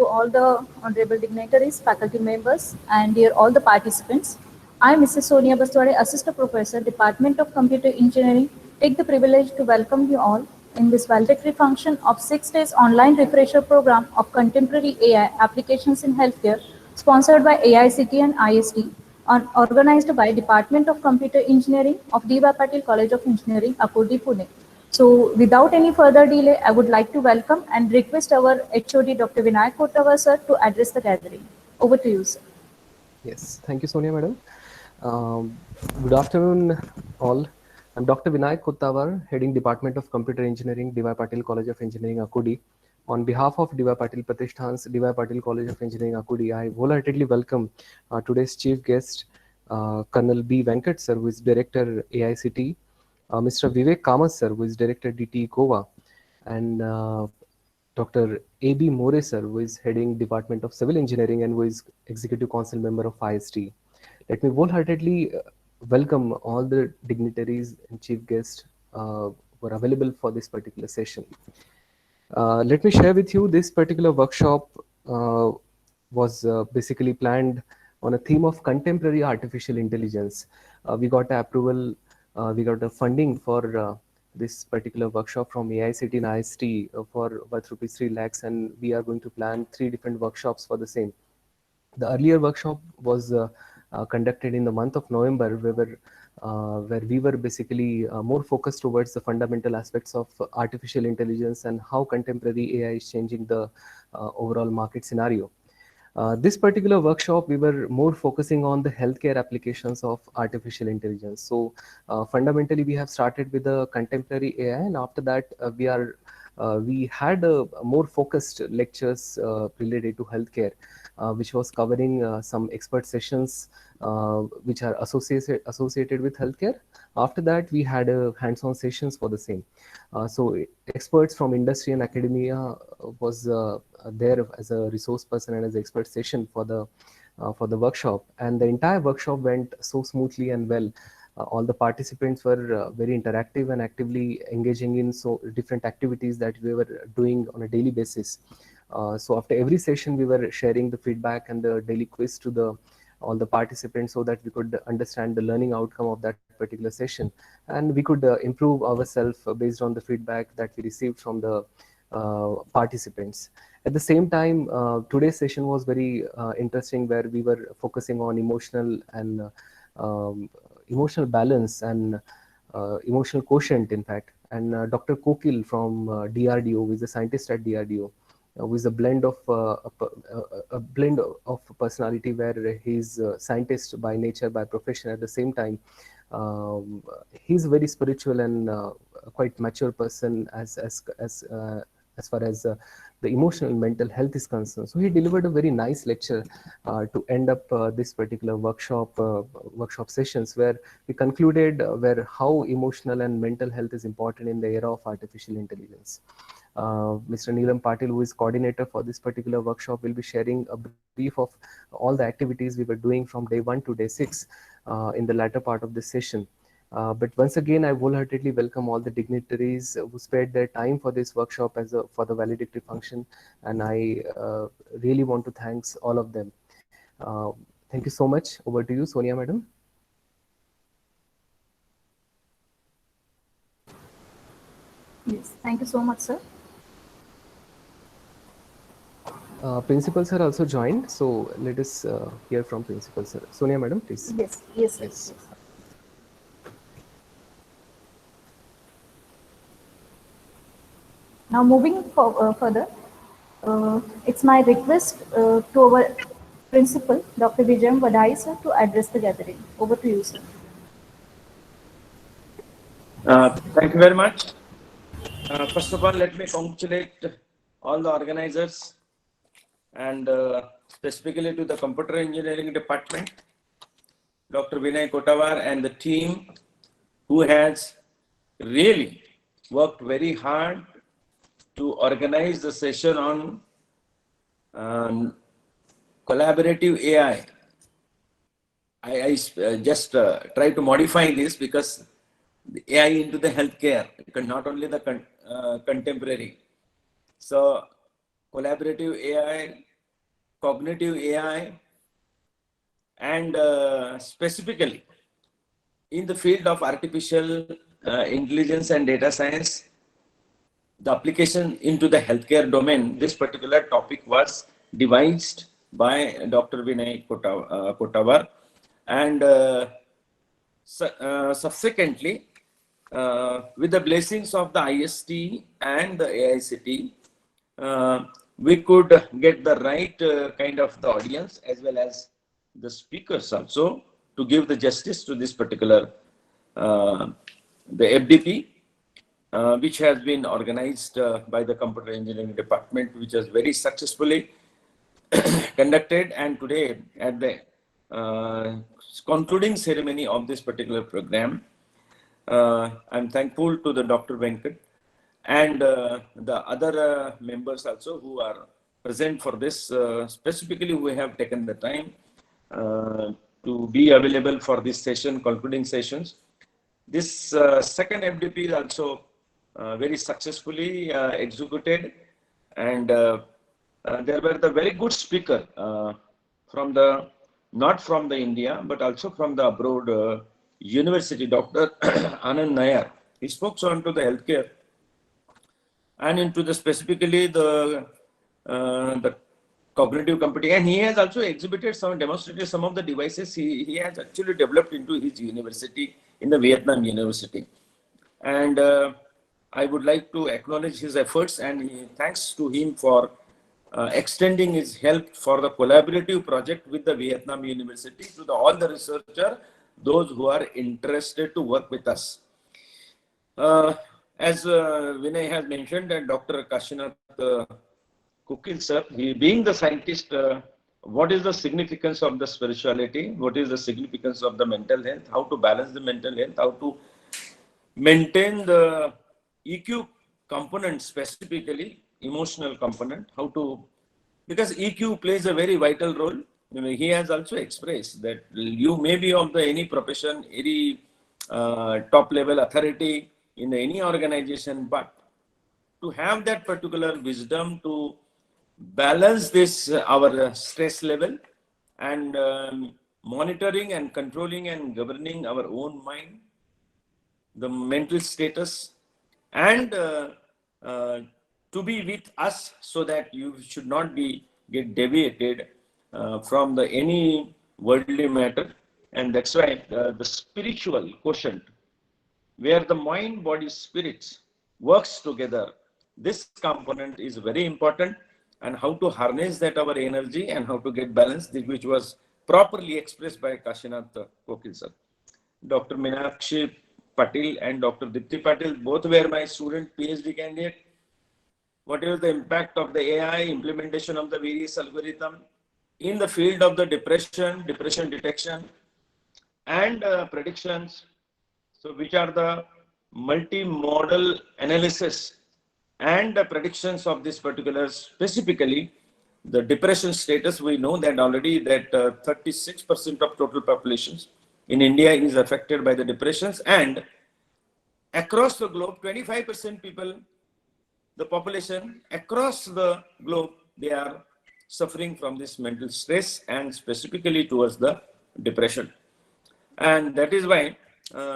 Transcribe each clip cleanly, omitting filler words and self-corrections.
to all the honorable dignitaries, faculty members, and dear all the participants. I am Mrs. Sonia Bastwade, Assistant Professor, Department of Computer Engineering. Take the privilege to welcome you all in this valedictory function of 6 days online refresher program of contemporary AI applications in healthcare, sponsored by AICT and IST, organized by Department of Computer Engineering of D.Y. Patil College of Engineering, Akurdi, Pune. So without any further delay, I would like to welcome and request our HOD Dr. Vinayak Kottawar sir to address the gathering. Over to you, sir. Yes, thank you, Sonia madam. Good afternoon, all. I'm Dr. Vinayak Kottawar, heading Department of Computer Engineering, D.Y. Patil College of Engineering, Akudi. On behalf of D.Y. Patil Pratishthan's D.Y. Patil College of Engineering, Akudi, I wholeheartedly welcome today's chief guest, Colonel B. Venkat sir, who is Director AICT, Mr. Vivek Kamath sir, who is Director DT Goa, and Dr. A.B. More sir, who is heading Department of Civil Engineering and who is Executive Council member of IST. Let me wholeheartedly welcome all the dignitaries and chief guests who are available for this particular session. Let me share with you this particular workshop was basically planned on a theme of contemporary artificial intelligence. We got approval, we got the funding for this particular workshop from AICT and IST for worth rupees 3 lakhs, and we are going to plan 3 different workshops for the same. The earlier workshop was conducted in the month of November, where we were basically more focused towards the fundamental aspects of artificial intelligence and how contemporary AI is changing the overall market scenario. This particular workshop, we were more focusing on the healthcare applications of artificial intelligence. So fundamentally, we have started with the contemporary AI, and after that, we had more focused lectures related to healthcare, which was covering some expert sessions which are associated with healthcare. After that, we had hands-on sessions for the same. So experts from industry and academia was there as a resource person and as an expert session for the workshop, and the entire workshop went so smoothly and well. All the participants were very interactive and actively engaging in so different activities that we were doing on a daily basis. So after every session, we were sharing the feedback and the daily quiz to all the participants so that we could understand the learning outcome of that particular session, and we could improve ourselves based on the feedback that we received from the participants. At the same time, today's session was very interesting, where we were focusing on emotional balance and emotional quotient, in fact. And Dr. Kokil from DRDO, who is a scientist at DRDO, who is a blend of personality, where he's a scientist by nature, by profession. At the same time, he's a very spiritual and quite mature person as far as the emotional and mental health is concerned. So he delivered a very nice lecture to end up this particular workshop sessions, where we concluded how emotional and mental health is important in the era of artificial intelligence. Mr. Neelam Patil, who is coordinator for this particular workshop, will be sharing a brief of all the activities we were doing from day 1 to day 6 in the latter part of this session. But once again, I wholeheartedly welcome all the dignitaries who spared their time for this workshop for the valedictory function, and I really want to thank all of them. Thank you so much. Over to you, Sonia madam. Yes, thank you so much, sir. Principal sir also joined, so let us hear from principal sir. Sonia madam, please. Yes, sir. Yes. Now moving further, it's my request to our principal, Dr. Vijayam Vadai, sir, to address the gathering. Over to you, sir. Thank you very much. First of all, let me congratulate all the organizers, and specifically to the Computer Engineering Department, Dr. Vinay Kottawar and the team, who has really worked very hard to organize the session on collaborative AI. I just try to modify this, because the AI into the healthcare, not only the contemporary. So collaborative AI cognitive AI, and specifically in the field of artificial intelligence and data science, the application into the healthcare domain, this particular topic was devised by Dr. Vinay Kotavar, and subsequently, with the blessings of the IST and the AICT, we could get the right kind of the audience as well as the speakers also to give the justice to this particular the FDP, which has been organized by the computer engineering department, which was very successfully conducted. And today, at the concluding ceremony of this particular program, I'm thankful to the Dr. Venkat and the other members also who are present for this. Specifically, we have taken the time to be available for this session, concluding sessions. This second FDP is also very successfully executed, and there were the very good speaker from the, not from the India, but also from the abroad university, Dr. Anand Nair. He spoke on to the healthcare and into the specifically the cognitive computing, and he has also exhibited some, demonstrated some of the devices he has actually developed into his university in the Vietnam University. And I would like to acknowledge his efforts, and thanks to him for extending his help for the collaborative project with the Vietnam University to all the researchers, those who are interested to work with us. As Vinay has mentioned, and Dr. Kashinath Kukil sir, he being the scientist, what is the significance of the spirituality? What is the significance of the mental health? How to balance the mental health? How to maintain the EQ component, specifically emotional component? How to, because EQ plays a very vital role. You know, he has also expressed that you may be of the any profession, any top level authority in any organization, but to have that particular wisdom to balance this our stress level and monitoring and controlling and governing our own mind, the mental status, and to be with us so that you should not be get deviated from the any worldly matter. And that's why the spiritual quotient, where the mind, body, spirits works together, this component is very important, and how to harness that our energy and how to get balance, which was properly expressed by Kashinath Kokil sir. Dr. Meenakshi Patil and Dr. Dipti Patil, both were my student, PhD candidate. What is the impact of the AI implementation of the various algorithm in the field of the depression detection and predictions? So which are the multimodal analysis and the predictions of this particular, specifically the depression status? We know that already that 36% of total populations in India is affected by the depressions, and across the globe 25% people, the population across the globe, they are suffering from this mental stress and specifically towards the depression. And that is why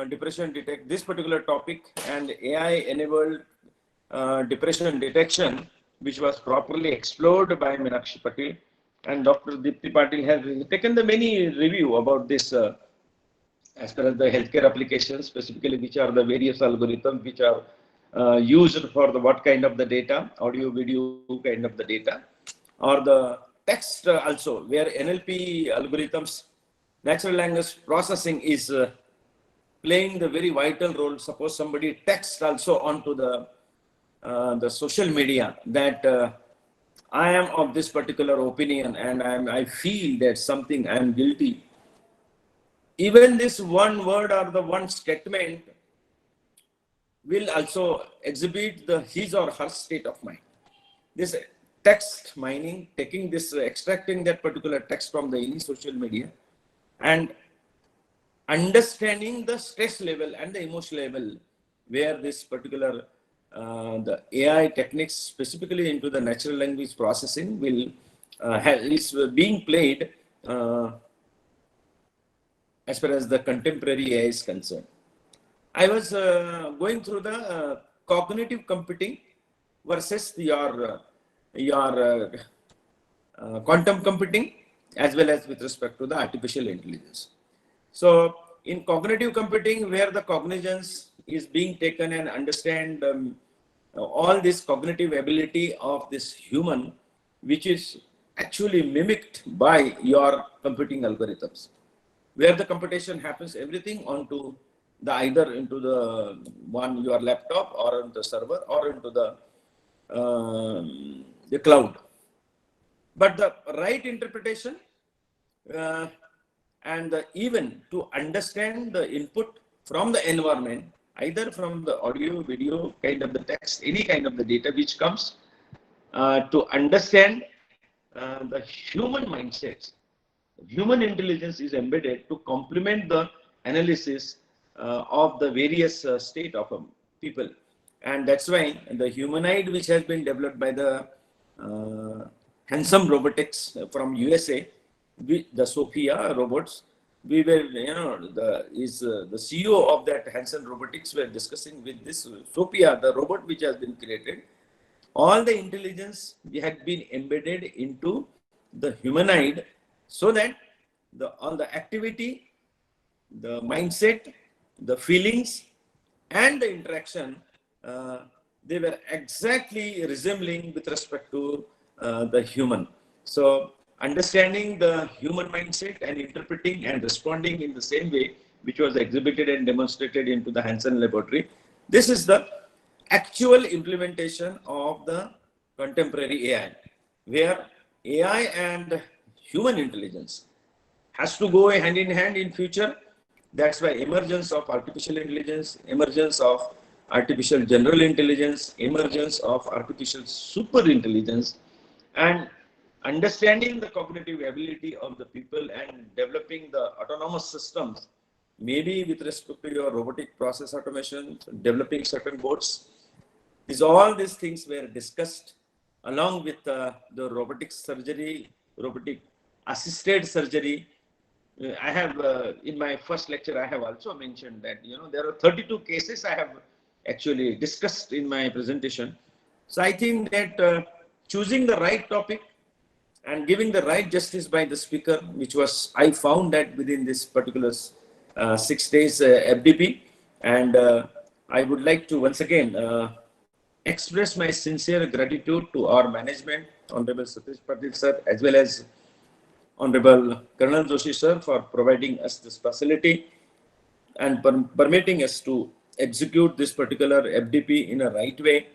depression detect, this particular topic, and AI enabled depression detection, which was properly explored by Meenakshi Patil, and Dr. Dipti Patil has taken the many review about this as far as the healthcare applications, specifically which are the various algorithms which are used for the what kind of the data, audio, video kind of the data, or the text also, where NLP algorithms, natural language processing, is playing the very vital role. Suppose somebody text also onto the social media that I am of this particular opinion and I feel that something I am guilty. Even this one word or the one statement will also exhibit the his or her state of mind. This text mining, taking this, extracting that particular text from the any social media and understanding the stress level and the emotional level, where this particular the AI techniques, specifically into the natural language processing, will is being played as far as the contemporary AI is concerned. I was going through the cognitive computing versus your quantum computing, as well as with respect to the artificial intelligence. So in cognitive computing, where the cognizance is being taken and understand all this cognitive ability of this human, which is actually mimicked by your computing algorithms, where the computation happens everything onto the either into the one your laptop or on the server or into the cloud. But the right interpretation and even to understand the input from the environment, either from the audio, video, kind of the text, any kind of the data which comes to understand the human mindsets. Human intelligence is embedded to complement the analysis of the various state of people. And that's why the humanoid, which has been developed by the Handsome Robotics from USA, the Sophia robots, we were, the CEO of that Hanson Robotics were discussing with this Sophia, the robot which has been created. All the intelligence had been embedded into the humanoid, so that all the activity, the mindset, the feelings, and the interaction, they were exactly resembling with respect to the human. So understanding the human mindset and interpreting and responding in the same way, which was exhibited and demonstrated into the Hanson laboratory. This is the actual implementation of the contemporary AI, where AI and human intelligence has to go hand in hand in future. That's why emergence of artificial intelligence, emergence of artificial general intelligence, emergence of artificial super intelligence, and understanding the cognitive ability of the people and developing the autonomous systems, maybe with respect to your robotic process automation, developing certain bots. All these things were discussed along with the robotic surgery, robotic assisted surgery. I have, in my first lecture, I have also mentioned that, there are 32 cases I have actually discussed in my presentation. So I think that choosing the right topic and giving the right justice by the speaker, which was, I found that within this particular 6 days FDP. And I would like to once again express my sincere gratitude to our management, Honorable Satish Patil sir, as well as Honorable Colonel Joshi sir, for providing us this facility and permitting us to execute this particular FDP in a right way.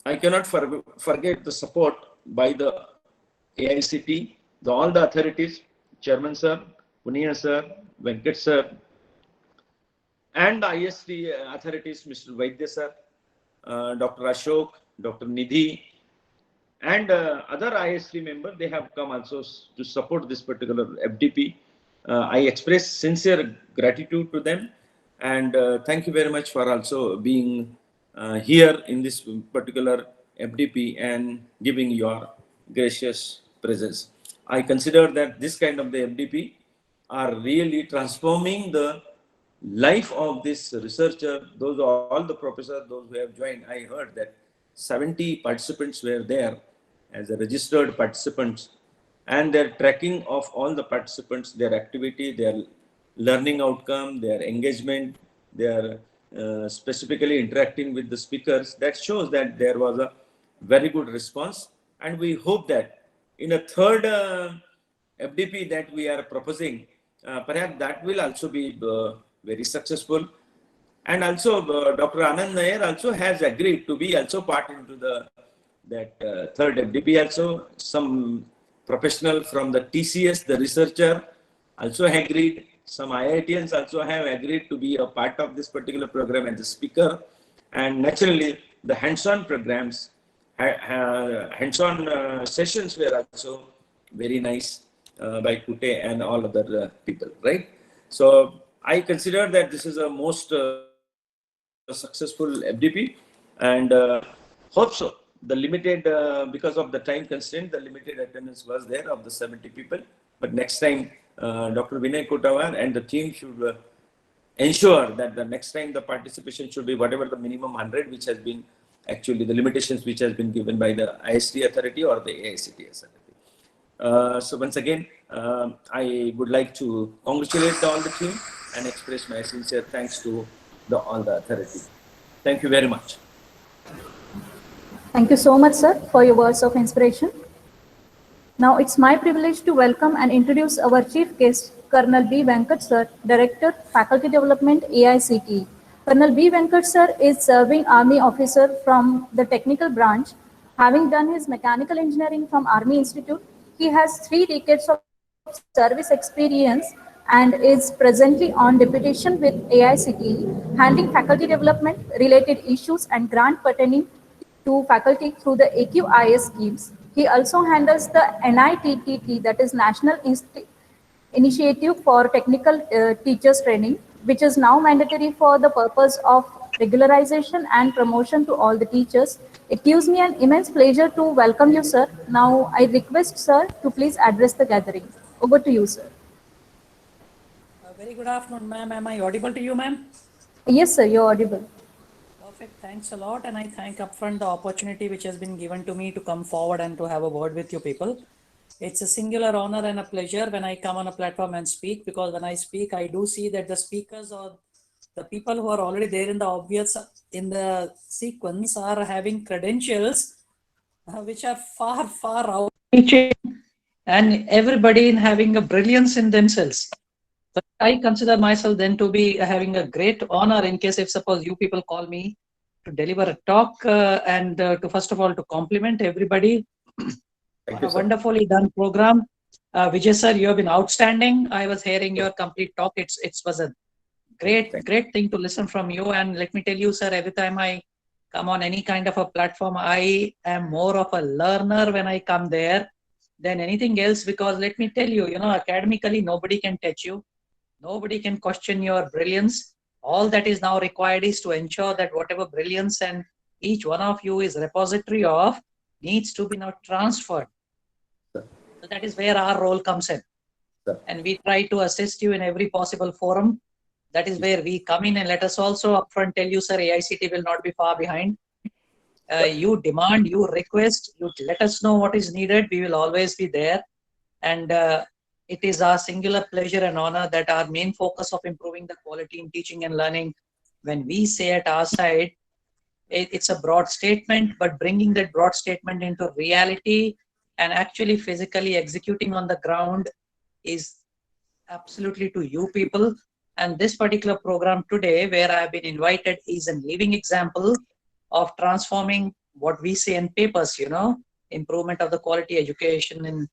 I cannot forget the support by the AICT, all the authorities, Chairman sir, Punia sir, Venkat sir, and the IST authorities, Mr. Vaidya sir, Dr. Ashok, Dr. Nidhi, and other IST members. They have come also to support this particular FDP. I express sincere gratitude to them, and thank you very much for also being here in this particular FDP and giving your gracious presence. I consider that this kind of the FDP are really transforming the life of this researcher. Those are all the professors, those who have joined. I heard that 70 participants were there as a registered participants, and their tracking of all the participants, their activity, their learning outcome, their engagement, their specifically interacting with the speakers. That shows that there was a very good response, and we hope that in a third FDP that we are proposing, perhaps that will also be very successful. And also Dr. Anand Nair also has agreed to be also part into that third FDP also. Some professional from the TCS, the researcher, also agreed. Some IITians also have agreed to be a part of this particular program as a speaker. And naturally, the hands-on programs, hands-on sessions were also very nice by Kute and all other people, right? So I consider that this is a most successful FDP, and hope so the limited, because of the time constraint, the limited attendance was there of the 70 people. But next time, Dr. Vinay Kotavar and the team should ensure that the next time the participation should be whatever the minimum 100, which has been actually the limitations which has been given by the ISD authority or the AICT authority. So once again, I would like to congratulate all the team and express my sincere thanks to all the authority. Thank you very much. Thank you so much, sir, for your words of inspiration. Now it's my privilege to welcome and introduce our chief guest, Colonel B. Venkat sir, Director, Faculty Development, AICTE. Colonel B. Venkat sir is serving Army officer from the technical branch. Having done his mechanical engineering from Army Institute, he has 3 decades of service experience and is presently on deputation with AICTE, handling faculty development related issues and grant pertaining to faculty through the AQIS schemes. He also handles the NITTT, that is National Initiative for Technical Teachers Training, which is now mandatory for the purpose of regularization and promotion to all the teachers. It gives me an immense pleasure to welcome you, sir. Now I request, sir, to please address the gathering. Over to you, sir. Very good afternoon, ma'am. Am I audible to you, ma'am? Yes, sir, you're audible. Perfect. Thanks a lot. And I thank upfront the opportunity which has been given to me to come forward and to have a word with you people. It's a singular honor and a pleasure when I come on a platform and speak, because when I speak, I do see that the speakers or the people who are already there in the obvious in the sequence are having credentials which are far, far outreaching, and everybody in having a brilliance in themselves. So I consider myself then to be having a great honor in case if suppose you people call me to deliver a talk and to first of all to compliment everybody on a wonderfully done program. Vijay sir, you have been outstanding. I was hearing your complete talk. It was a great thing to listen from you. And let me tell you, sir, every time I come on any kind of a platform, I am more of a learner when I come there than anything else, because let me tell you, academically, nobody can touch you. Nobody can question your brilliance. All that is now required is to ensure that whatever brilliance and each one of you is repository of needs to be now transferred. So that is where our role comes in. And we try to assist you in every possible forum. That is where we come in, and let us also upfront tell you, sir, AICT will not be far behind. You demand, you request, you let us know what is needed. We will always be there. And it is our singular pleasure and honor that our main focus of improving the quality in teaching and learning, when we say at our side, it's a broad statement, but bringing that broad statement into reality and actually physically executing on the ground is absolutely to you people. And this particular program today, where I have been invited, is a living example of transforming what we say in papers, improvement of the quality education and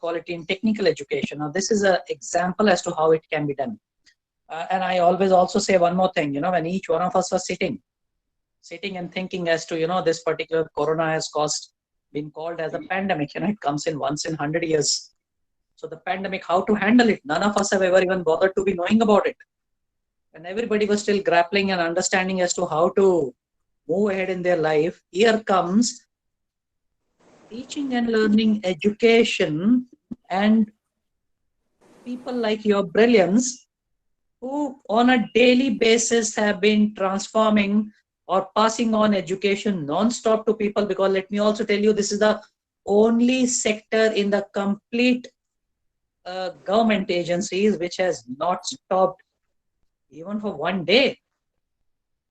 quality in technical education. Now, this is an example as to how it can be done. And I always also say one more thing, when each one of us was sitting and thinking as to, this particular corona has been called as a pandemic, it comes in once in 100 years. So the pandemic, how to handle it, none of us have ever even bothered to be knowing about it. And everybody was still grappling and understanding as to how to move ahead in their life. Here comes teaching and learning education and people like your brilliance, who on a daily basis have been transforming or passing on education non-stop to people. Because let me also tell you, this is the only sector in the complete government agencies which has not stopped even for one day.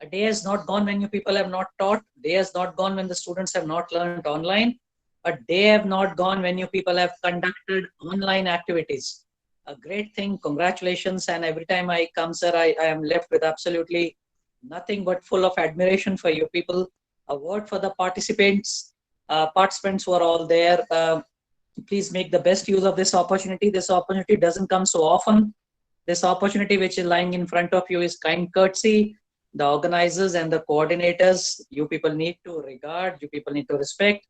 A day has not gone when you people have not taught. Day has not gone when the students have not learned online. A day have not gone when you people have conducted online activities. A great thing. Congratulations. And every time I come, sir, I am left with absolutely nothing but full of admiration for you people. A word for the participants who are all there. Please make the best use of this opportunity. This opportunity doesn't come so often. This opportunity which is lying in front of you is kind courtesy. The organizers and the coordinators, you people need to regard, you people need to respect.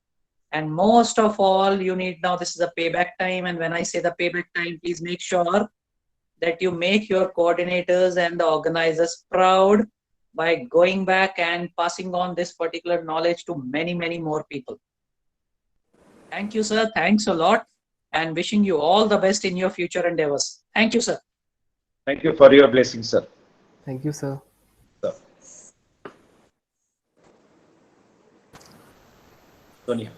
And most of all, you need now, this is a payback time. And when I say the payback time, please make sure that you make your coordinators and the organizers proud, by going back and passing on this particular knowledge to many, many more people. Thank you, sir. Thanks a lot, and wishing you all the best in your future endeavors. Thank you, sir. Thank you for your blessing, sir. Thank you, sir. Sir. Sonia.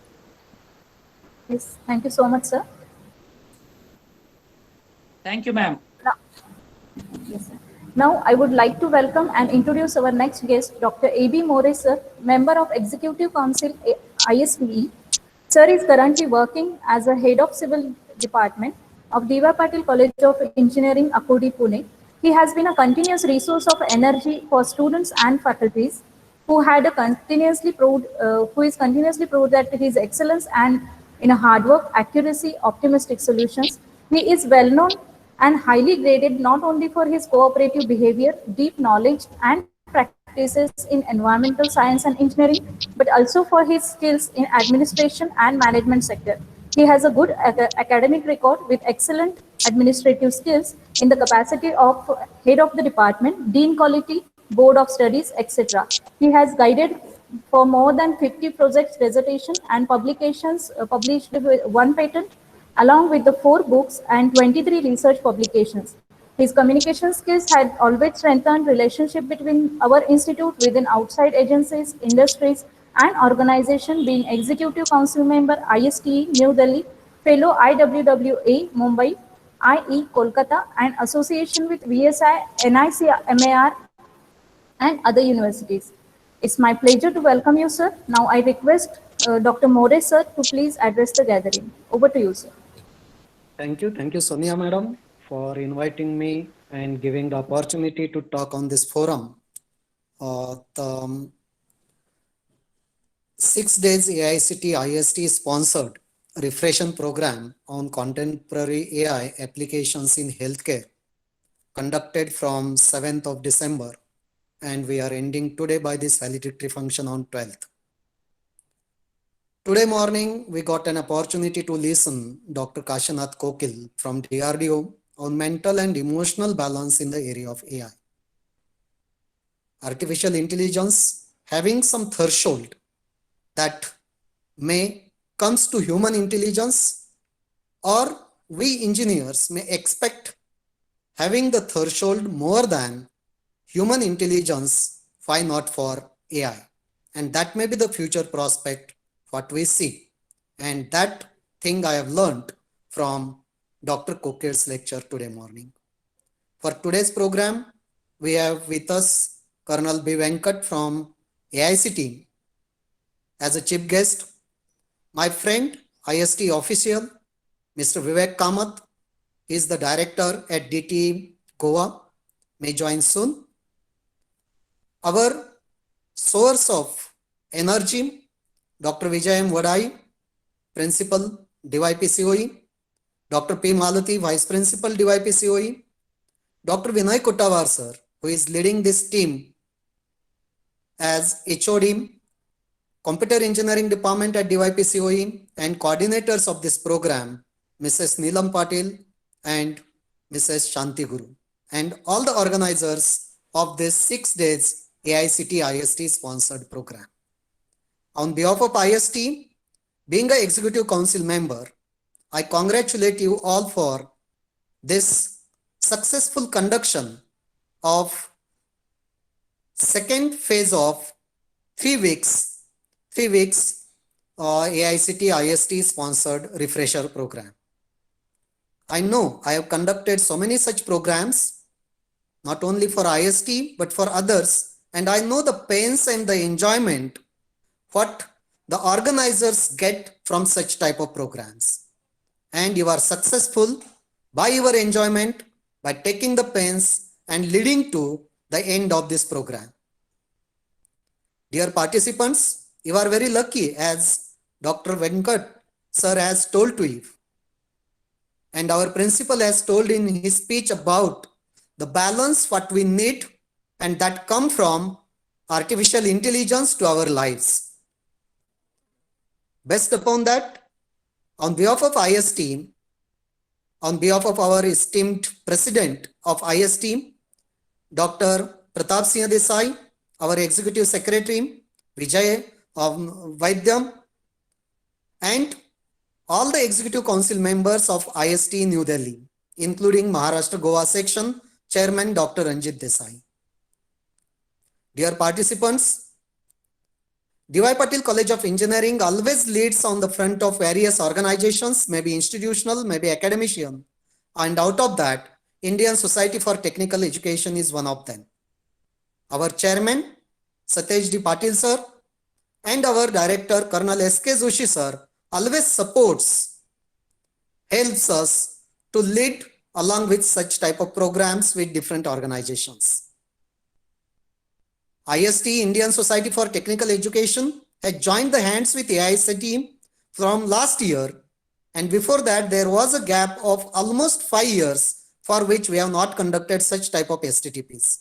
Yes, thank you so much, sir. Thank you, ma'am. Yes, sir. Now, I would like to welcome and introduce our next guest, Dr. A.B. More, sir, Member of Executive Council, ISTE. Sir is currently working as a Head of Civil Department of D.Y. Patil College of Engineering, Akodi, Pune. He has been a continuous resource of energy for students and faculties who is continuously proved that his excellence and in a hard work, accuracy, optimistic solutions. He is well known and highly graded not only for his cooperative behavior, deep knowledge and practices in environmental science and engineering, but also for his skills in administration and management sector. He has a good academic record with excellent administrative skills in the capacity of head of the department, dean quality, board of studies, etc. He has guided for more than 50 projects, dissertation and publications, published with one patent, along with the 4 books and 23 research publications. His communication skills had always strengthened relationship between our institute within outside agencies, industries, and organization, being Executive Council Member, ISTE, New Delhi, Fellow IWWA, Mumbai, IE, Kolkata, and association with VSI, NIC, MAR, and other universities. It's my pleasure to welcome you, sir. Now I request Dr. More, sir, to please address the gathering. Over to you, sir. Thank you, Sonia madam, for inviting me and giving the opportunity to talk on this forum. The 6 days AICTE IST sponsored refresher program on contemporary AI applications in healthcare conducted from 7th of December, and we are ending today by this valedictory function on 12th. Today morning, we got an opportunity to listen Dr. Kashinath Kokil from DRDO on mental and emotional balance in the area of AI. Artificial intelligence having some threshold that may comes to human intelligence, or we engineers may expect having the threshold more than human intelligence, why not for AI? And that may be the future prospect what we see. And that thing I have learned from Dr. Kokil's lecture today morning. For today's program, we have with us Colonel B. Venkat from AIC team as a chief guest. My friend, IST official, Mr. Vivek Kamath, he is the director at DTE Goa, may join soon. Our source of energy, Dr. Vijay M. Vadai, Principal, DYPCOE, Dr. P. Malati, Vice Principal, DYPCOE, Dr. Vinay Kuttavar, sir, who is leading this team as HOD, Computer Engineering Department at DYPCOE, and coordinators of this program, Mrs. Neelam Patil and Mrs. Shanti Guru, and all the organizers of this 6 days AICTE IST sponsored program. On behalf of IST, being an Executive Council member, I congratulate you all for this successful conduction of second phase of 3 weeks AICTE IST sponsored refresher program. I know I have conducted so many such programs, not only for IST, but for others. And I know the pains and the enjoyment what the organizers get from such type of programs. And you are successful by your enjoyment, by taking the pains and leading to the end of this program. Dear participants, you are very lucky, as Dr. Venkat sir has told to you. And our principal has told in his speech about the balance what we need, and that come from artificial intelligence to our lives. Based upon that, on behalf of IST, on behalf of our esteemed president of IST, Dr. Pratap Singh Desai, our Executive Secretary, Vijay Vaidyam, and all the Executive Council members of IST New Delhi, including Maharashtra Goa section Chairman Dr. Ranjit Desai. Dear participants, D.Y. Patil College of Engineering always leads on the front of various organizations, maybe institutional, maybe academician, and out of that, Indian Society for Technical Education is one of them. Our chairman, Satyaj D. Patil sir, and our director, Colonel S.K. Joshi sir, always supports, helps us to lead along with such type of programs with different organizations. IST, Indian Society for Technical Education, had joined the hands with AICTE from last year, and before that there was a gap of almost 5 years for which we have not conducted such type of STTPs.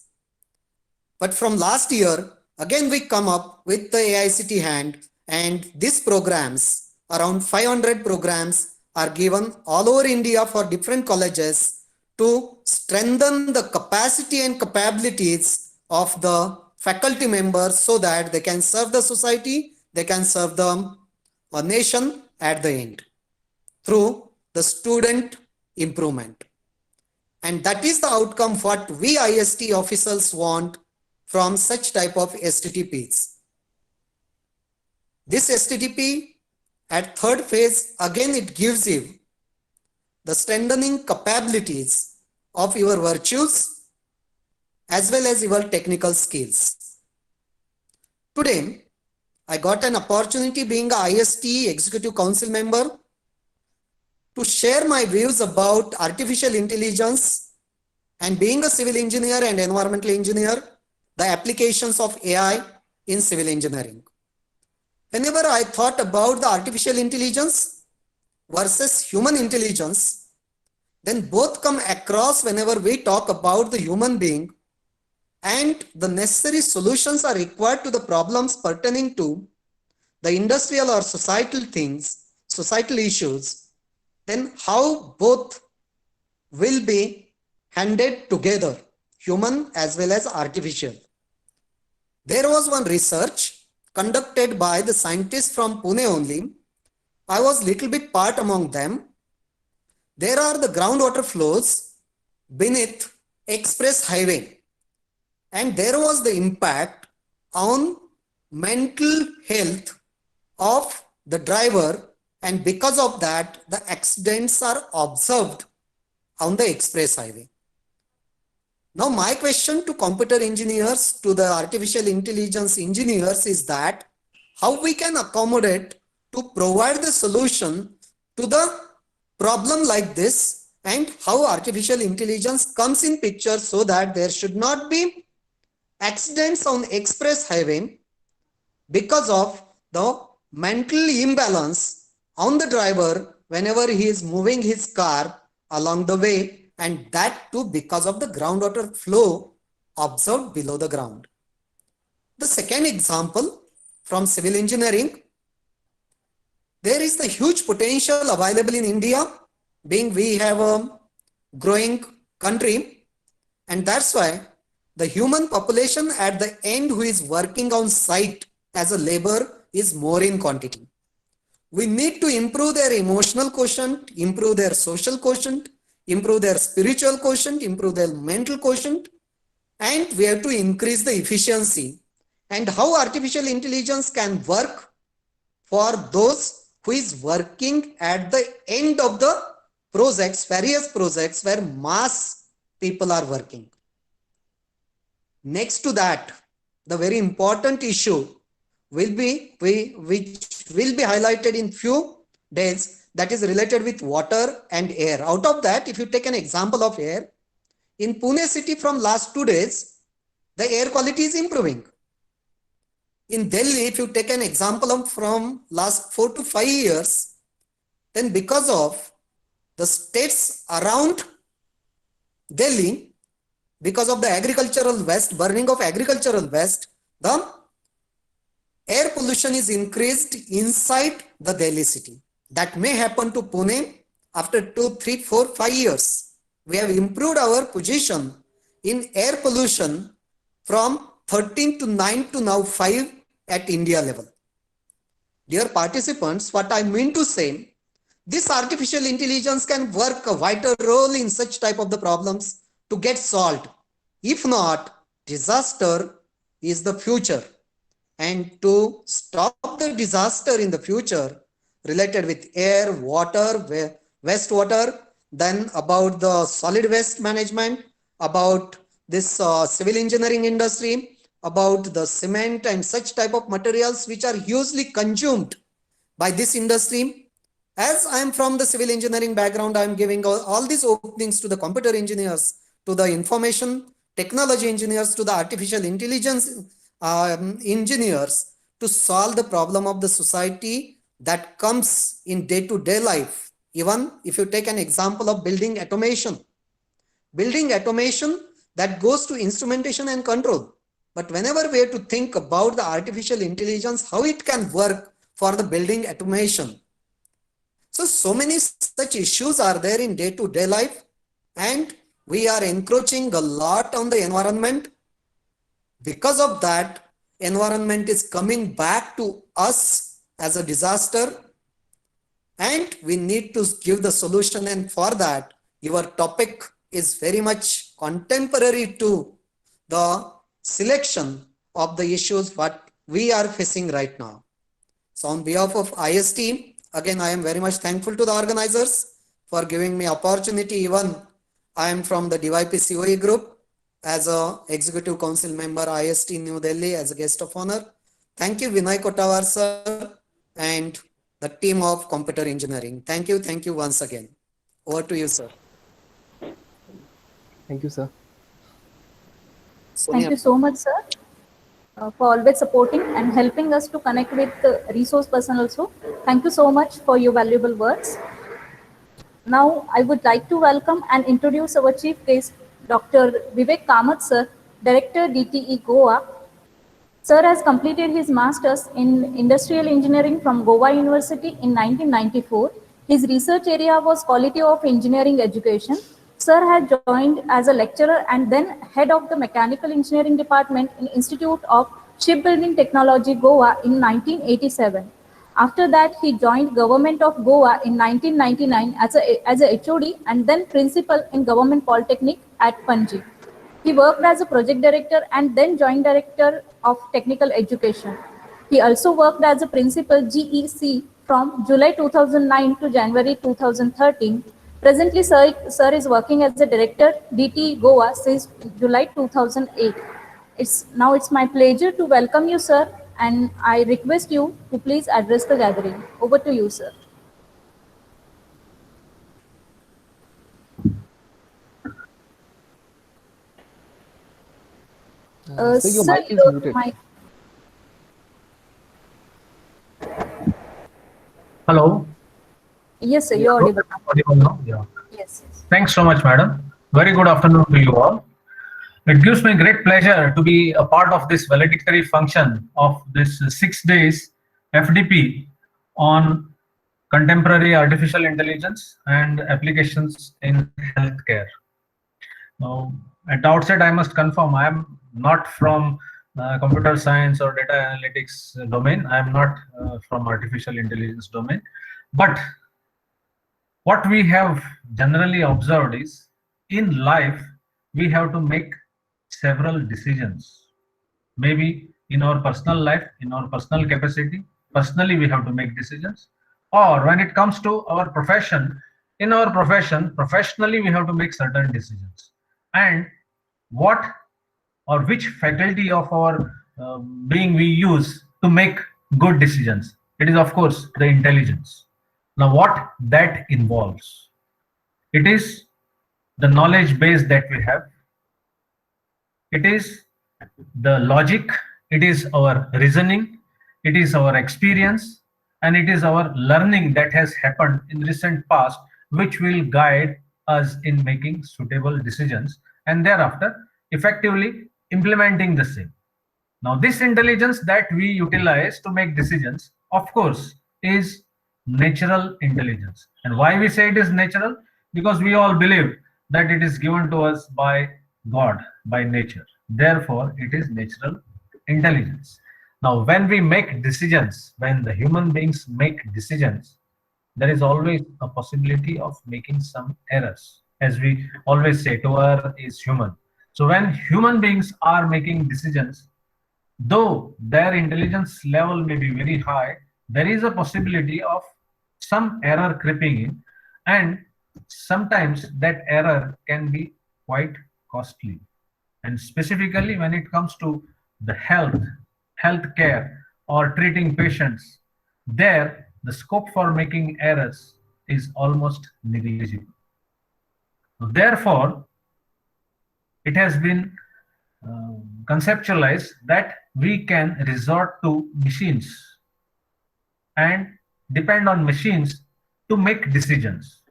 But from last year, again we come up with the AICTE hand, and these programs, around 500 programs, are given all over India for different colleges to strengthen the capacity and capabilities of the faculty members so that they can serve the society, they can serve the nation at the end through the student improvement. And that is the outcome what we IST officials want from such type of STTPs. This STTP at third phase, again it gives you the strengthening capabilities of your virtues as well as your technical skills. Today, I got an opportunity being a IST Executive Council member to share my views about artificial intelligence, and being a civil engineer and environmental engineer, the applications of AI in civil engineering. Whenever I thought about the artificial intelligence versus human intelligence, then both come across whenever we talk about the human being, and the necessary solutions are required to the problems pertaining to the industrial or societal things, societal issues, then how both will be handled together, human as well as artificial. There was one research conducted by the scientists from Pune only. I was little bit part among them. There are the groundwater flows beneath express highway, and there was the impact on mental health of the driver, and because of that the accidents are observed on the express highway. Now my question to computer engineers, to the artificial intelligence engineers is that how we can accommodate to provide the solution to the problem like this, and how artificial intelligence comes in picture so that there should not be accidents on express highway because of the mental imbalance on the driver whenever he is moving his car along the way, and that too because of the groundwater flow observed below the ground. The second example from civil engineering, there is the huge potential available in India, being we have a growing country, and that's why the human population at the end who is working on site as a labor is more in quantity. We need to improve their emotional quotient, improve their social quotient, improve their spiritual quotient, improve their mental quotient, and we have to increase the efficiency. And how artificial intelligence can work for those who is working at the end of the projects, various projects where mass people are working. Next to that, the very important issue will be which will be highlighted in few days, that is related with water and air. Out of that, if you take an example of air, in Pune city from last 2 days, the air quality is improving. In Delhi, if you take an example of from last 4 to 5 years, then because of the states around Delhi, because of the agricultural waste, burning of agricultural waste, the air pollution is increased inside the Delhi city. That may happen to Pune after 2, 3, 4, 5 years. We have improved our position in air pollution from 13 to 9 to now 5 at India level. Dear participants, what I mean to say, this artificial intelligence can work a vital role in such type of the problems to get solved. If not, disaster is the future. And to stop the disaster in the future related with air, water, wastewater, then about the solid waste management, about this civil engineering industry, about the cement and such type of materials which are hugely consumed by this industry. As I am from the civil engineering background, I am giving all these openings to the computer engineers, to the information technology engineers, to the artificial intelligence engineers to solve the problem of the society that comes in day-to-day life. Even if you take an example of building automation that goes to instrumentation and control. But whenever we have to think about the artificial intelligence, how it can work for the building automation. So many such issues are there in day-to-day life, and we are encroaching a lot on the environment. Because of that, environment is coming back to us as a disaster, and we need to give the solution. And for that, your topic is very much contemporary to the selection of the issues what we are facing right now. So on behalf of IST, again, I am very much thankful to the organizers for giving me opportunity. Even I am from the DYP COE group as a Executive Council member, IST New Delhi, as a guest of honor. Thank you, Vinay Kottavar sir, and the team of computer engineering. Thank you once again. Over to you, sir. Thank you, sir. Thank you so much, sir, for always supporting and helping us to connect with the resource person also. Thank you so much for your valuable words. Now, I would like to welcome and introduce our chief guest, Dr. Vivek Kamath, sir, Director, DTE Goa. Sir has completed his master's in industrial engineering from Goa University in 1994. His research area was quality of engineering education. Sir had joined as a lecturer and then head of the mechanical engineering department in Institute of Shipbuilding Technology, Goa in 1987. After that, he joined Government of Goa in 1999 as a HOD and then principal in Government Polytechnic at Panji. He worked as a project director and then joint director of technical education. He also worked as a principal GEC from July 2009 to January 2013. Presently, sir is working as a director, DT Goa, since July 2008. It's my pleasure to welcome you, sir, and I request you to please address the gathering. Over to you, sir. So your Sir, mic is your muted. mic- Hello. Yes, sir, you're audible. Audible now? Yeah. Yes, yes. Thanks so much, madam. Very good afternoon to you all. It gives me great pleasure to be a part of this valedictory function of this 6 days FDP on contemporary artificial intelligence and applications in healthcare. Now, at the outset, I must confirm I am not from computer science or data analytics domain. I am not from artificial intelligence domain. But what we have generally observed is in life, we have to make several decisions. Maybe in our personal life, in our personal capacity, personally we have to make decisions. Or when it comes to our profession, in our profession, professionally we have to make certain decisions. And what or which faculty of our being we use to make good decisions? It is, of course, the intelligence. Now, what that involves? It is the knowledge base that we have. It is the logic. It is our reasoning. It is our experience. And it is our learning that has happened in recent past, which will guide us in making suitable decisions and thereafter effectively implementing the same. Now, this intelligence that we utilize to make decisions, of course, is natural intelligence. And why we say it is natural? Because we all believe that it is given to us by God, by nature. Therefore, it is natural intelligence. Now, when we make decisions, when the human beings make decisions, there is always a possibility of making some errors. As we always say, to err is human. So when human beings are making decisions, though their intelligence level may be very high, there is a possibility of some error creeping in, and sometimes that error can be quite costly. And specifically when it comes to the health care or treating patients, there the scope for making errors is almost negligible. Therefore, it has been conceptualized that we can resort to machines and depend on machines to make decisions.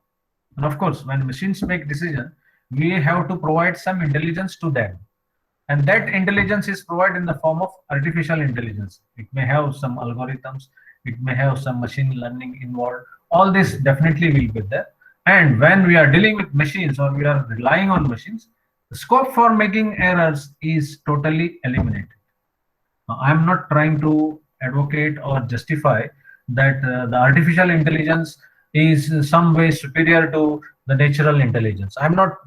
And of course, when machines make decisions, we have to provide some intelligence to them. And that intelligence is provided in the form of artificial intelligence. It may have some algorithms, it may have some machine learning involved. All this definitely will be there. And when we are dealing with machines or we are relying on machines, the scope for making errors is totally eliminated. I am not trying to advocate or justify that the artificial intelligence is some way superior to the natural intelligence. I'm not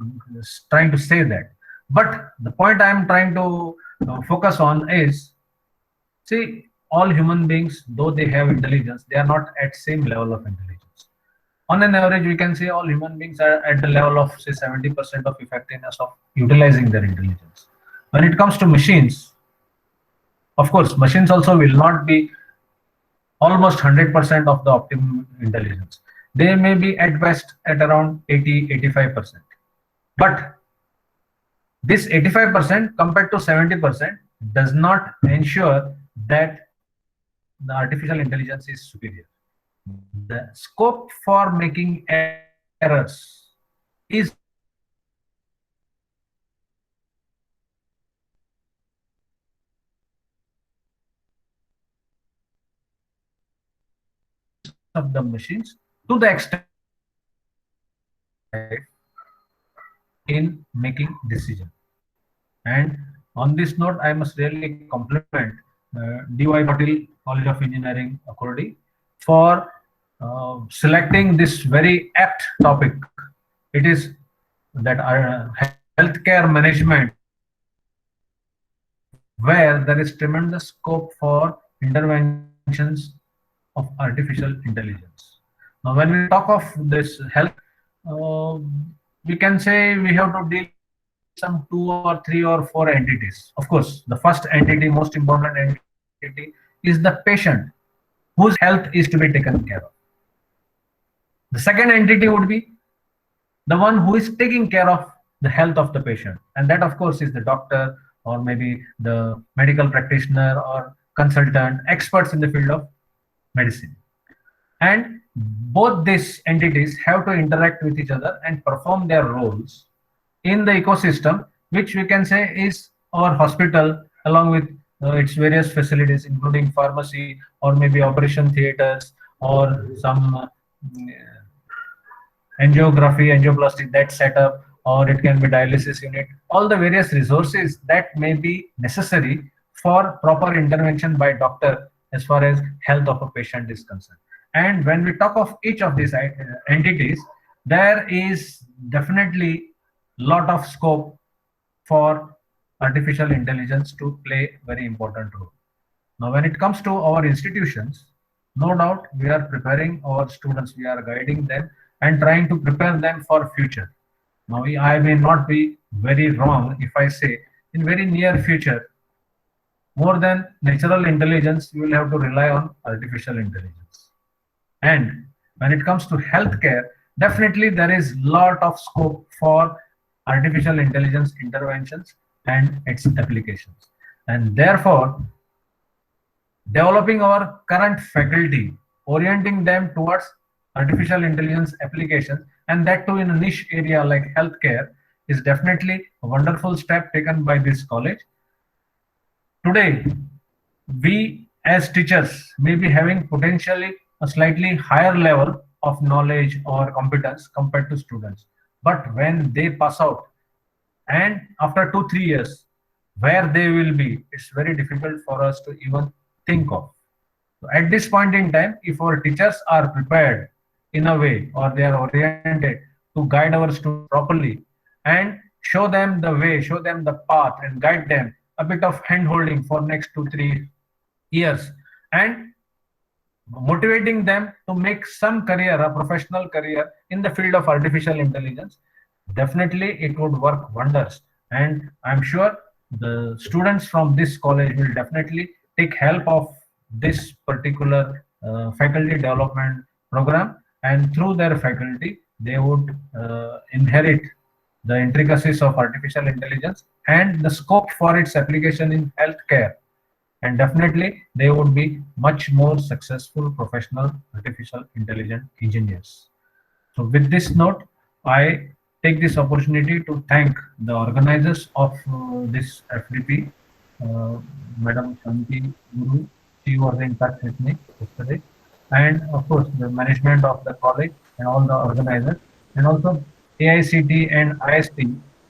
trying to say that. But the point I'm trying to focus on is, see, all human beings, though they have intelligence, they are not at same level of intelligence. On an average, we can say all human beings are at the level of, say, 70% of effectiveness of utilizing their intelligence. When it comes to machines, of course, machines also will not be almost 100% of the optimum intelligence. They may be at best at around 80-85%. But this 85% compared to 70% does not ensure that the artificial intelligence is superior. The scope for making errors is of the machines to the extent in making decision. And on this note, I must really compliment D.Y. Patil College of Engineering, Akurdi, for selecting this very apt topic. It is that healthcare management, where there is tremendous scope for interventions of artificial intelligence. Now, when we talk of this health, we can say we have to deal with some 2 or 3 or 4 entities. Of course, the first entity, most important entity, is the patient whose health is to be taken care of. The second entity would be the one who is taking care of the health of the patient. And that, of course, is the doctor or maybe the medical practitioner or consultant, experts in the field of medicine. And both these entities have to interact with each other and perform their roles in the ecosystem, which we can say is our hospital, along with its various facilities, including pharmacy or maybe operation theaters or some angioplasty, that setup, or it can be dialysis unit, all the various resources that may be necessary for proper intervention by doctor as far as health of a patient is concerned. And when we talk of each of these entities, there is definitely lot of scope for artificial intelligence to play very important role. Now, when it comes to our institutions, no doubt we are preparing our students, we are guiding them and trying to prepare them for future. Now, I may not be very wrong if I say in very near future, more than natural intelligence, you will have to rely on artificial intelligence. And when it comes to healthcare, definitely there is lot of scope for artificial intelligence interventions and its applications. And therefore, developing our current faculty, orienting them towards artificial intelligence applications, and that too in a niche area like healthcare, is definitely a wonderful step taken by this college. Today, we as teachers may be having potentially a slightly higher level of knowledge or competence compared to students. But when they pass out and after 2-3 years, where they will be, it's very difficult for us to even think of. So at this point in time, if our teachers are prepared in a way, or they are oriented to guide our students properly and show them the way, show them the path, and guide them a bit of hand holding for next 2 3 years, and motivating them to make some career, a professional career in the field of artificial intelligence, definitely it would work wonders. And I'm sure the students from this college will definitely take help of this particular faculty development program, and through their faculty they would inherit the intricacies of artificial intelligence and the scope for its application in healthcare, and definitely they would be much more successful professional artificial intelligence engineers. So with this note, I take this opportunity to thank the organizers of this FDP, Madam Shanti Guru. She was in touch with me yesterday, and of course the management of the college and all the organizers, and also AICT and IST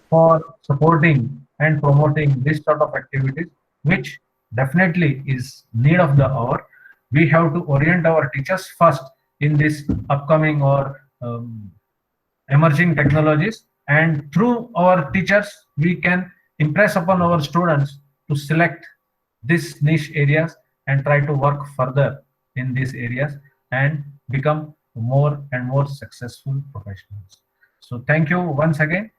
for supporting and promoting this sort of activities, which definitely is need of the hour. We have to orient our teachers first in this upcoming or emerging technologies, and through our teachers we can impress upon our students to select these niche areas and try to work further in these areas and become more and more successful professionals. So thank you once again.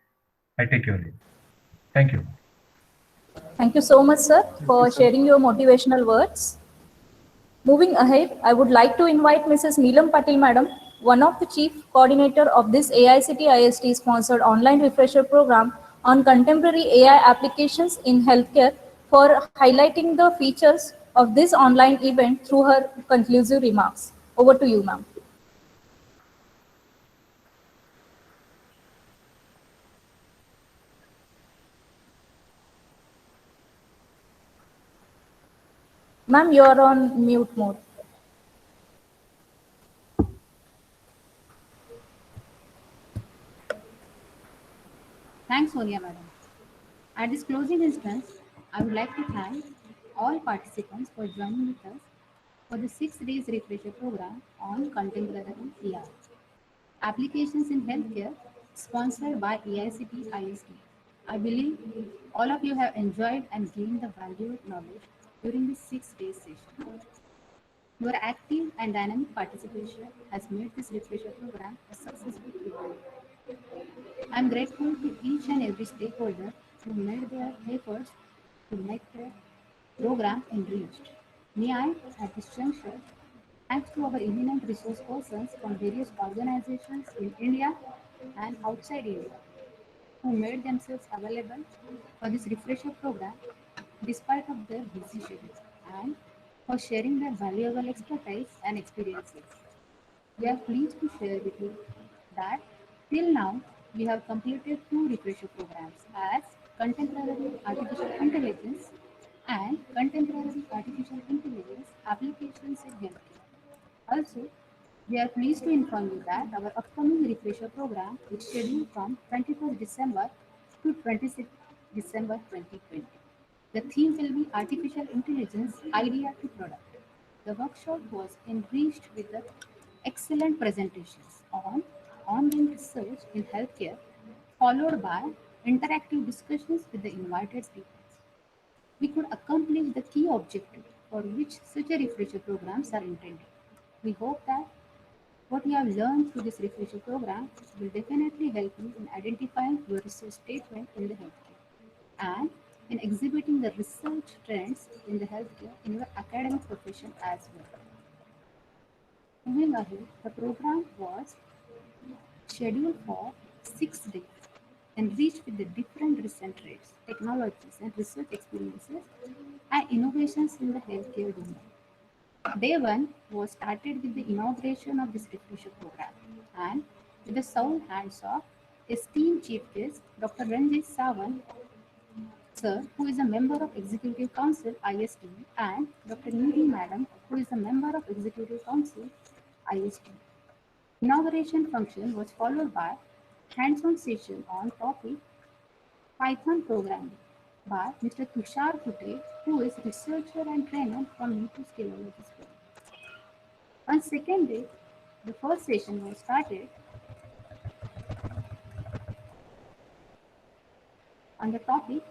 I take your leave. Thank you. Thank you so much, sir, for sharing your motivational words. Moving ahead, I would like to invite Mrs. Neelam Patil, Madam, one of the chief coordinator of this AICT IST sponsored online refresher program on contemporary AI applications in healthcare, for highlighting the features of this online event through her conclusive remarks. Over to you, ma'am. Ma'am, you are on mute mode. Thanks, Sonia Madam. At this closing instance, I would like to thank all participants for joining with us for the 6 days refresher program on contemporary AI applications in healthcare, sponsored by AICT IST. I believe all of you have enjoyed and gained the valuable knowledge during this 6 day session. Your active and dynamic participation has made this refresher program a successful event. I am grateful to each and every stakeholder who made their efforts to make the program enriched. May I, at this juncture, thanks to our eminent resource persons from various organizations in India and outside India who made themselves available for this refresher program despite of their busy schedule, and for sharing their valuable expertise and experiences. We are pleased to share with you that till now we have completed 2 refresher programs as Contemporary Artificial Intelligence and Contemporary Artificial Intelligence Applications in Healthcare. Also, we are pleased to inform you that our upcoming refresher program is scheduled from 21st December to 26th December 2020. The theme will be Artificial Intelligence Idea to Product. The workshop was enriched with the excellent presentations on ongoing research in healthcare, followed by interactive discussions with the invited speakers. We could accomplish the key objective for which such a refresher programs are intended. We hope that what you have learned through this refresher program will definitely help you in identifying your research statement in the healthcare and in exhibiting the research trends in the healthcare in your academic profession as well. Moving ahead, the program was scheduled for 6 days, enriched with the different recent rates, technologies, and research experiences and innovations in the healthcare domain. Day 1 was started with the inauguration of this refresher program, and with the sound hands of esteemed chief guest Dr. Ranjit Sawant, sir, who is a member of Executive Council IST, and Dr. Nidhi Madam, who is a member of Executive Council IST. Inauguration function was followed by hands-on session on topic Python programming, by Mr. Tushar Kute, who is researcher and trainer from U2 Scalology School. On second day, the first session was started on the topic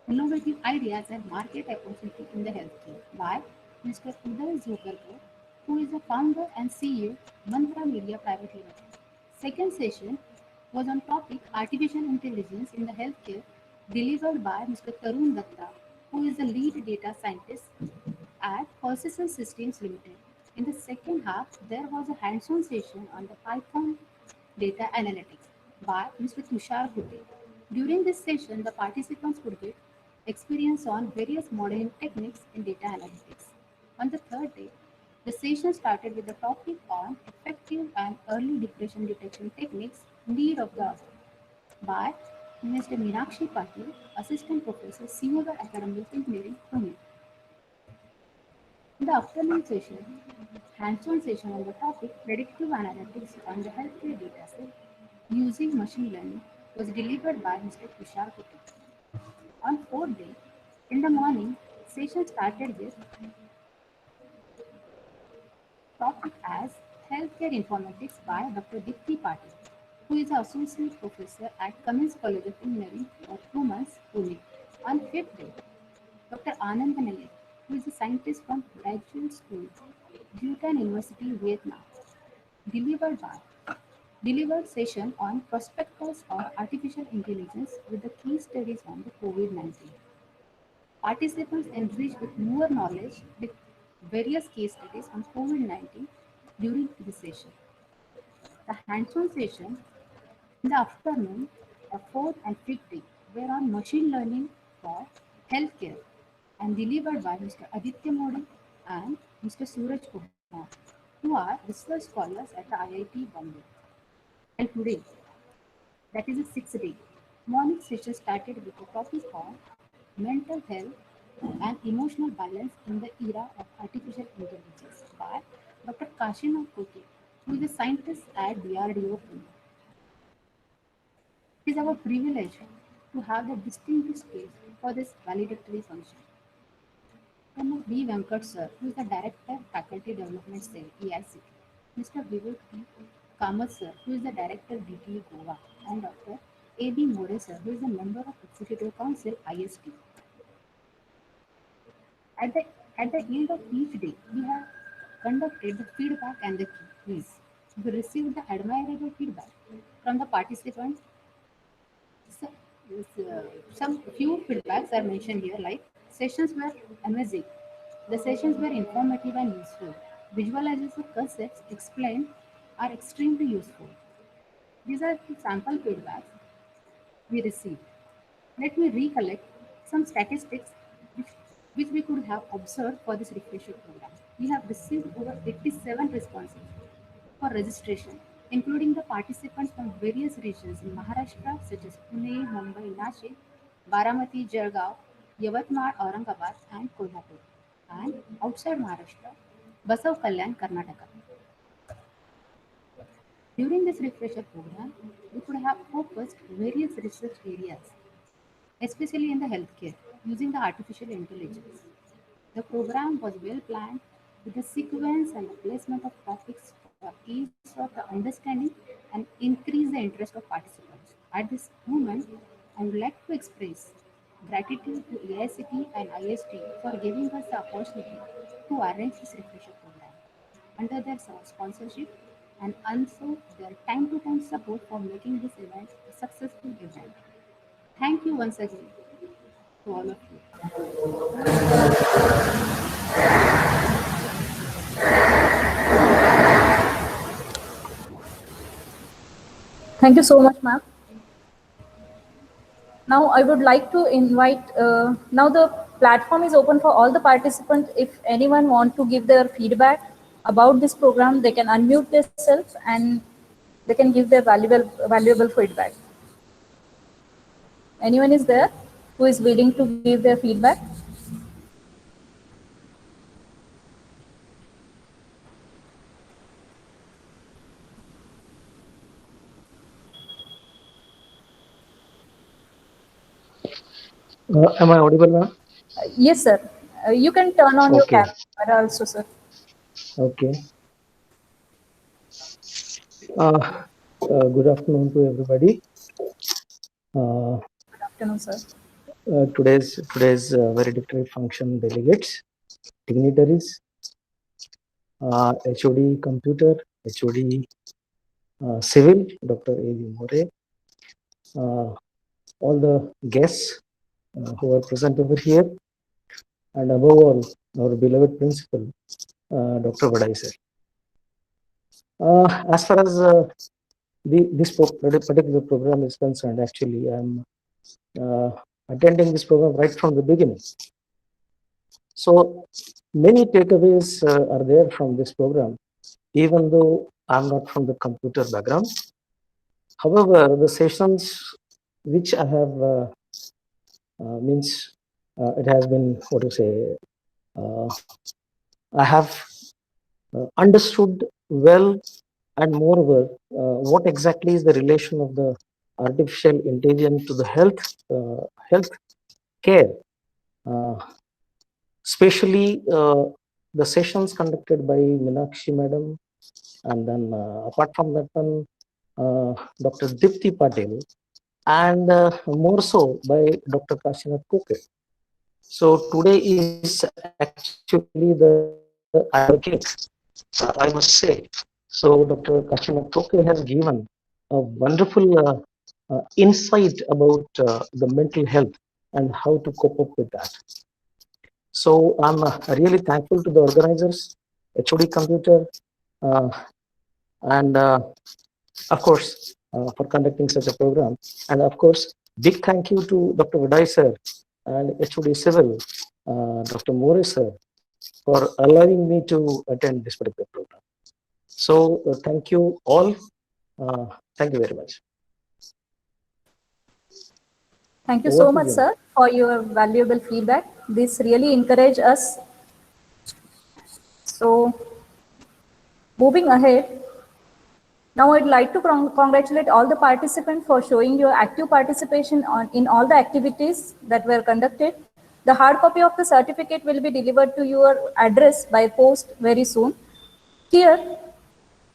Innovative Ideas and Market Opportunity in the Healthcare by Mr. Uday Zogarkar, who is the founder and CEO Mantra Media Private Limited. Second session was on topic Artificial Intelligence in the Healthcare, delivered by Mr. Tarun Datta, who is the lead data scientist at Persistent Systems Limited. In the second half, there was a hands-on session on the Python data analytics by Mr. Tushar Kute. During this session, the participants could get experience on various modeling techniques in data analytics. On the third day, the session started with the topic on effective and early depression detection techniques, need of the hour, by Mr. Meenakshi Patil, Assistant Professor, Senior Academic Engineering, Pune. In the afternoon session, hands-on session on the topic predictive analytics on the healthcare dataset using machine learning was delivered by Mr. Tushar Kute. On fourth day, in the morning, session started with topic as Healthcare Informatics by Dr. Dipti Patil, who is an Associate Professor at Cummins College of Engineering, Performance, Pune. On fifth day, Dr. Anand Nayak, who is a scientist from Graduate School, Bhutan University, Vietnam, delivered session on prospectus of artificial intelligence with the key studies on the COVID-19. Participants enriched with more knowledge with various case studies on COVID-19 during the session. The hands-on session in the afternoon, the fourth and fifth day were on machine learning for healthcare and delivered by Mr. Aditya Modi and Mr. Suraj Kumar, who are research scholars at the IIT Bombay. And today, that is the sixth day, morning session started with the topic on mental health and emotional balance in the era of artificial intelligence by Dr. Kashinath Kote, who is a scientist at DRDO. It is our privilege to have the distinguished stage for this valedictory function. Dr. B. Venkat Sir, who is the Director, Faculty Development Cell, EIC. Mr. Vivek P. Kamath Sir, who is the Director, DTU Goa. And Dr. A.B. More Sir, who is a Member of Executive Council, IST. At the end of each day, we have conducted the feedback and the quiz. We received the admirable feedback from the participants. Some few feedbacks are mentioned here, like sessions were amazing. The sessions were informative and useful. Visualization concepts explained are extremely useful. These are the sample feedbacks we received. Let me recollect some statistics which we could have observed for this refresher program. We have received over 87 responses for registration, including the participants from various regions in Maharashtra such as Pune, Mumbai, Nashik, Baramati, Jalgaon, Yavatmal, Aurangabad and Kolhapur, and outside Maharashtra, Basav Kalyan, Karnataka. During this refresher program, we could have focused various research areas, especially in the healthcare, using the artificial intelligence. The program was well planned with the sequence and the placement of topics for ease of the understanding and increase the interest of participants. At this moment, I would like to express gratitude to AICT and IST for giving us the opportunity to arrange this refresher program under their sponsorship and also their time-to-time support for making this event a successful event. Thank you once again to all of you. Thank you so much, ma'am. Now I would like to invite, now the platform is open for all the participants. If anyone want to give their feedback about this program, they can unmute themselves and they can give their valuable feedback. Anyone is there who is willing to give their feedback? Am I audible now? Yes, sir. You can turn on your Okay. camera also, sir. Okay. Good afternoon to everybody. Good afternoon, sir. Today's valedictory function delegates, dignitaries, HOD computer, HOD civil, Dr. A.V. More, all the guests who are present over here, and above all, our beloved principal, Dr. Vadai sir. As far as this particular program is concerned, actually, I'm attending this program right from the beginning. So many takeaways are there from this program, even though I'm not from the computer background. However, the sessions which I have it has been, what to say, I have understood well, and moreover, what exactly is the relation of the artificial intelligence to the health care, especially the sessions conducted by Meenakshi madam, and then apart from that one, Dr. Dipti Patel, and more so by Dr. Kashinath Koke. So today is actually the cake, I must say. So Dr. Kashinath Koke has given a wonderful insight about the mental health and how to cope up with that. So I'm really thankful to the organizers, HOD Computer, and of course, for conducting such a program. And of course, big thank you to Dr. Vadai sir and HOD Civil, Dr. More sir, for allowing me to attend this particular program. So thank you all. Thank you very much. Thank you Over so to much, you. sir, for your valuable feedback. This really encouraged us. So, moving ahead, now I'd like to congratulate all the participants for showing your active participation in all the activities that were conducted. The hard copy of the certificate will be delivered to your address by post very soon. Here,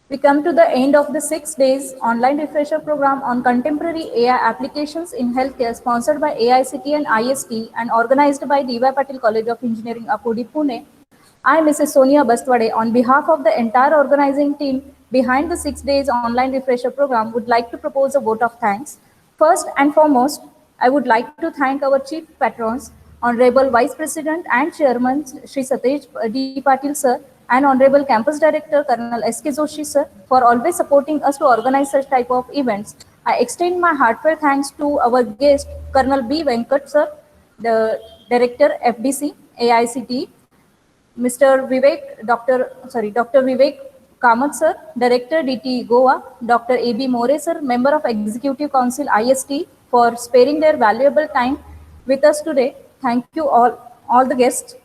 we come to the end of the 6 days online refresher program on contemporary AI applications in healthcare, sponsored by AICT and IST and organized by D.Y. Patil College of Engineering, Akodi, Pune. I, Mrs. Sonia Bastwade, on behalf of the entire organizing team behind the 6 days online refresher program, would like to propose a vote of thanks. First and foremost, I would like to thank our chief patrons, Honorable Vice President and Chairman Shri Satish D. Patil sir, and Honorable Campus Director Colonel S.K. Joshi sir, for always supporting us to organize such type of events. I extend my heartfelt thanks to our guest, Colonel B. Venkat sir, the Director FDC, AICT, Dr. Vivek Kamath sir, Director DT Goa, Dr. A.B. More sir, Member of Executive Council IST, for sparing their valuable time with us today. Thank you all the guests.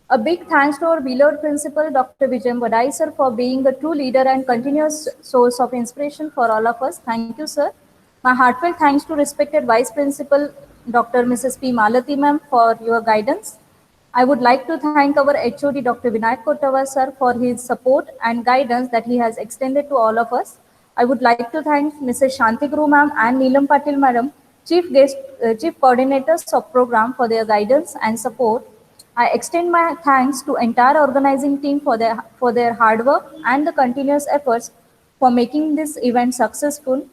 A big thanks to our beloved principal, Dr. Vijay Vadai sir, for being a true leader and continuous source of inspiration for all of us. Thank you, sir. My heartfelt thanks to respected Vice Principal, Dr. Mrs. P. Malati ma'am, for your guidance. I would like to thank our HOD, Dr. Vinayak Kotavar sir, for his support and guidance that he has extended to all of us. I would like to thank Mrs. Shanti Guru ma'am and Neelam Patil madam, chief coordinators of program, for their guidance and support. I extend my thanks to entire organizing team for their hard work and the continuous efforts for making this event successful.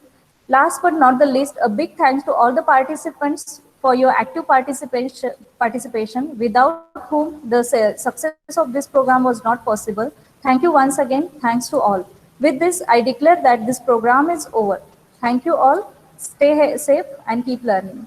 Last but not the least, a big thanks to all the participants for your active participation, without whom the success of this program was not possible. Thank you once again. Thanks to all. With this, I declare that this program is over. Thank you all. Stay safe and keep learning.